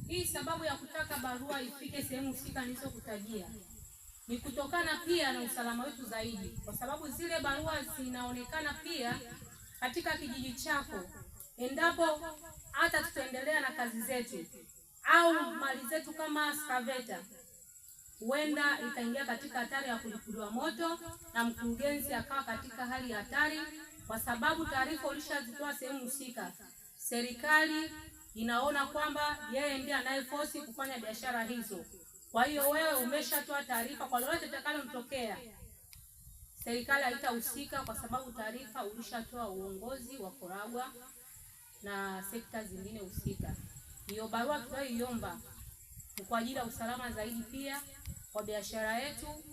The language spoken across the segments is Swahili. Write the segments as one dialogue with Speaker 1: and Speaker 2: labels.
Speaker 1: Hii sababu ya kutaka barua ifike sehemu husika nilizokutajia ni kutokana pia na usalama wetu zaidi, kwa sababu zile barua zinaonekana pia katika kijiji chako. Endapo hata tutaendelea na kazi zetu au mali zetu kama skaveta, huenda ikaingia katika hatari ya kulipuliwa moto na mkurugenzi akawa katika hali ya hatari, kwa sababu taarifa ulishazitoa sehemu husika. Serikali inaona kwamba yeye ndiye anayeforce kufanya biashara hizo. Kwa hiyo wewe umeshatoa taarifa, kwa lolote litakalotokea serikali haitahusika, kwa sababu taarifa ulishatoa uongozi wa Koragwa na sekta zingine husika. Hiyo barua tunayoiomba ni kwa ajili ya usalama zaidi pia kwa biashara yetu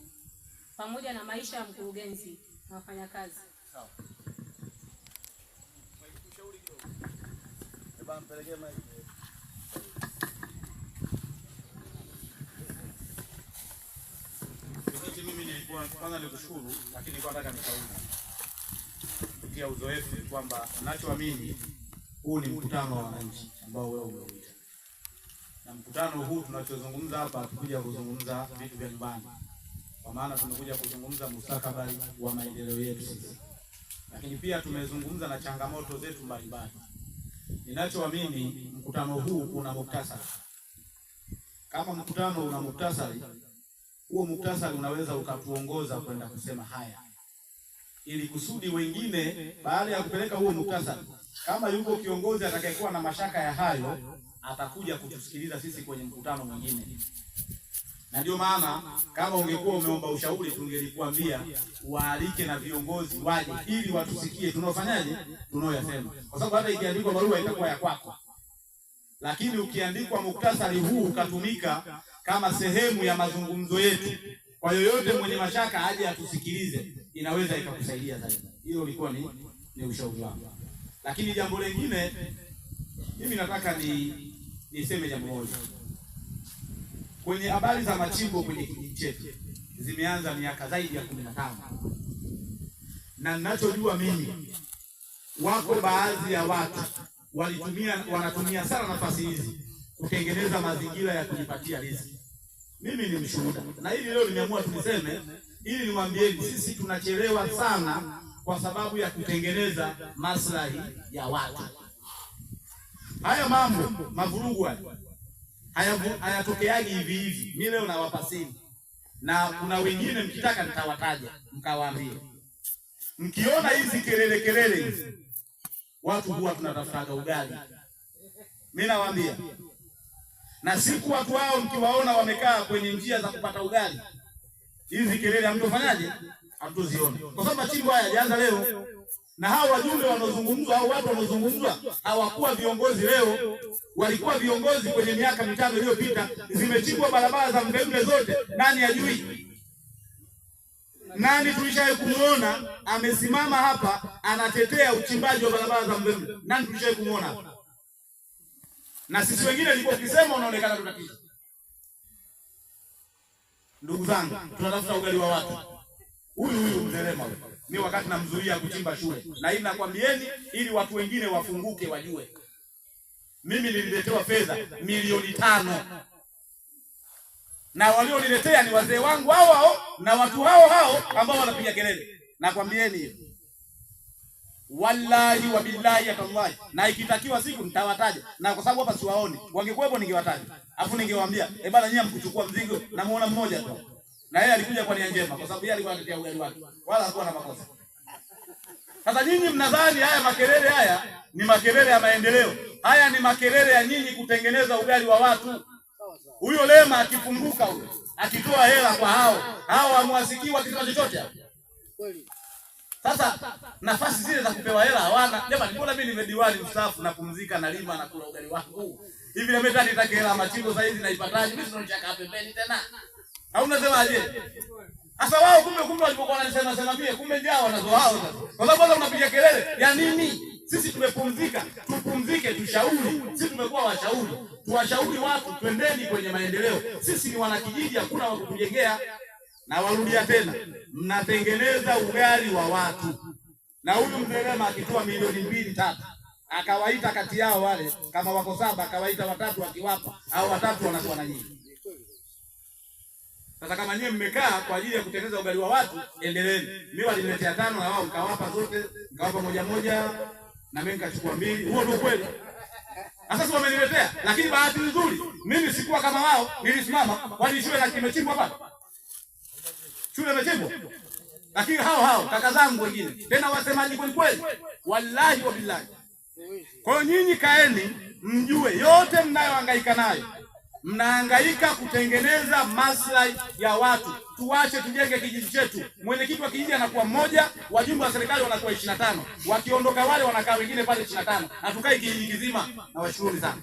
Speaker 1: pamoja na maisha ya mkurugenzi na wafanyakazi. Sawa.
Speaker 2: Mimi nilikuwa kwanza nikushukuru, lakini nilikuwa nataka nishauri kupitia uzoefu kwamba ninachoamini huu ni mkutano wa wananchi ambao wewe umeuita. Na mkutano huu tunachozungumza hapa tukuja kuzungumza vitu vya nyumbani. Kwa maana tumekuja kuzungumza mustakabali wa maendeleo yetu sisi. Lakini pia tumezungumza na changamoto zetu mbalimbali. Ninachoamini mkutano huu una muktasari. Kama mkutano una muktasari, huo muktasari unaweza ukatuongoza kwenda kusema haya, ili kusudi wengine baada ya kupeleka huo muktasari, kama yuko kiongozi atakayekuwa na mashaka ya hayo, atakuja kutusikiliza sisi kwenye mkutano mwingine. Na ndio maana kama ungekuwa umeomba ushauri, tungelikuambia waalike na viongozi waje ili watusikie tunaofanyaje, tunaoyasema, kwa sababu hata ikiandikwa barua itakuwa ya kwako. Lakini ukiandikwa muktasari huu ukatumika kama sehemu ya mazungumzo yetu, kwa yoyote mwenye mashaka aje atusikilize, inaweza ikakusaidia zaidi. Hilo lilikuwa ni ushauri wangu. Lakini jambo lingine, mimi nataka niseme jambo moja. Kwenye habari za machimbo kwenye kijiji chetu zimeanza miaka zaidi ya 15. Na ninachojua mimi, wako baadhi ya watu wanatumia sana nafasi hizi kutengeneza mazingira ya kujipatia riziki. Mimi ni mshuhuda. Na hili leo nimeamua tuniseme ili niwaambieni sisi tunachelewa sana kwa sababu ya kutengeneza maslahi ya watu. Haya mambo mavurugu hayatokeagi hivi hivi. Mimi leo nawapa simu, na kuna wengine mkitaka nitawataja mkawaambie. Mkiona hizi kelele hizi, watu huwa tunatafuta ugali. Mimi nawaambia, na siku watu hao mkiwaona wamekaa kwenye njia za kupata ugali, hizi kelele hamtofanyaje? Hamtoziona. Kwa sababu machimbo haya hajaanza leo. Na hao wajumbe wanaozungumzwa au watu wanaozungumzwa hawakuwa viongozi leo, walikuwa viongozi kwenye miaka 5 iliyopita. Zimechimbwa barabara za Mbembe zote, nani ajui? Nani tulishaye kumuona amesimama hapa anatetea uchimbaji wa barabara za Mbembe? Nani tulishaye kumuona hapa? Na sisi wengine tulikuwa tukisema unaonekana tutatiza. Ndugu zangu, tunatafuta ugali wa watu. Huyu Mzerema mimi wakati namzuia kuchimba shule, na hii nakwambieni ili watu wengine wafunguke wajue. Mimi nililetewa fedha milioni 5. Na walioniletea ni wazee wangu hao na watu hao ambao wanapiga kelele. Nakwambieni hiyo. Wallahi wa billahi atallahi. Na ikitakiwa siku nitawataja. Na kwa sababu hapa siwaoni, wangekuwepo ningewataja. Alafu ningewaambia, bana nyinyi mkuchukua mzigo, namuona mmoja tu. Na yeye alikuja kwa nia njema, kwa sababu yeye alikuwa anatetea ugali wake, wala hakuwa na makosa. Sasa nyinyi mnadhani haya makelele haya ni makelele ya maendeleo? Haya ni makelele ya nyinyi kutengeneza ugali wa watu. Huyo Lema akifunguka huyo, akitoa hela kwa hao hamwasikiwa kitu chochote hapo. Sasa nafasi zile za kupewa hela hawana. Jamani, mbona mimi nimediwani mstaafu na kumzika na lima na kula ugali wangu? Hivi na mimi nitake hela machimbo sasa hizi naipataje? Mimi sinaonchaka pembeni tena. Au unasemaje? Sasa wao kumbe walipokuwa wanasema mie kumbe njaa wanazo hao sasa. Kwa sababu kwanza unapiga kelele ya nini? Sisi tumepumzika, tupumzike, tushauri. Sisi tumekuwa washauri. Tuwashauri watu twendeni kwenye maendeleo. Sisi ni wanakijiji, hakuna wa kutujengea. Na warudia tena, mnatengeneza ugali wa watu. Na huyu Mzerema akitoa milioni 2-3 akawaita kati yao wale, kama wako 7 akawaita 3 akiwapa, au 3 wanakuwa na nyinyi. Sasa kama nyinyi mmekaa kwa ajili ya kutengeneza ugali wa watu, endeleeni. Mimi waliniletea 5 na wao mkawapa zote, mkawapa moja na mimi nikachukua 2. Huo ndio kweli. Sasa sio wameniletea, lakini bahati nzuri mimi sikuwa kama wao, nilisimama. Wali shule na kimechimbwa hapa. Shule imechimbwa. Lakini hao kaka zangu wengine tena wasemaji kweli, wallahi wa billahi. Kwa hiyo nyinyi kaeni mjue yote mnayohangaika nayo, mnahangaika kutengeneza maslahi ya watu. Tuache tujenge kijiji chetu. Mwenyekiti wa kijiji anakuwa mmoja, wajumbe wa serikali wanakuwa 25. Wakiondoka wale wanakaa wengine pale 25. Na tukae kijiji kizima. Na washukuru sana.